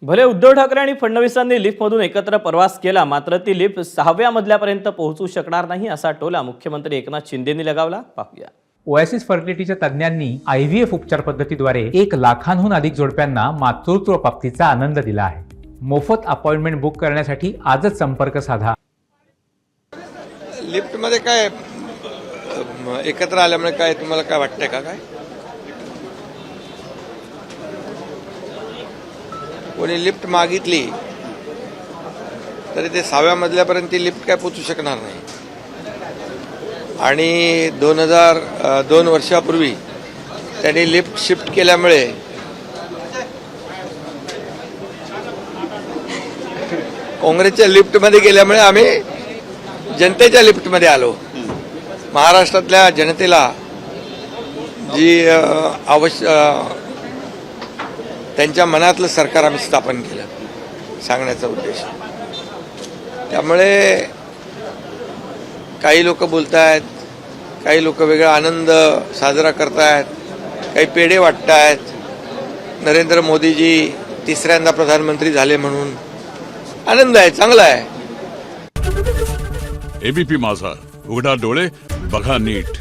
भले उद्धव ठाकरे आणि फडणवीसांनी लिफ्टमधून एकत्र प्रवास केला, मात्र ती लिफ्ट 6व्या मजल्यापर्यंत पोहोचू शकणार नाही असा टोला मुख्यमंत्री एकनाथ शिंदेंनी लगावला. पाहूया. ओएसिस फर्टिलिटीच्या तज्ज्ञांनी IVF उपचार पद्धतीद्वारे 1 लाखांहून अधिक जोडप्यांना मातृत्व प्राप्तीचा आनंद दिला आहे. मोफत अपॉइंटमेंट बुक करण्यासाठी आजच संपर्क साधा. लिफ्टमध्ये काय एकत्र आल्यामुळे काय तुम्हाला काय वाटतंय का? काय कोणी लिफ्ट मागितली तरी ते 6व्या मजल्यापर्यंत ती लिफ्ट काय पोचू शकणार नाही. आणि 2002 वर्षापूर्वी त्यांनी लिफ्ट शिफ्ट केल्यामुळे काँग्रेसच्या लिफ्टमध्ये गेल्यामुळे आम्ही जनतेच्या लिफ्टमध्ये आलो. महाराष्ट्रातल्या जनतेला जी त्यांच्या मनातलं सरकार आम्ही स्थापन केलं सांगण्याचा उद्देश. त्यामुळे काही लोक बोलतायत, काही लोक वेगळा आनंद साजरा करतायत, काही पेढे वाटतायत. नरेंद्र मोदीजी 3ऱ्यांदा प्रधानमंत्री झाले म्हणून आनंद आहे, चांगला आहे. ABP माझा, उघडा डोळे बघा नीट.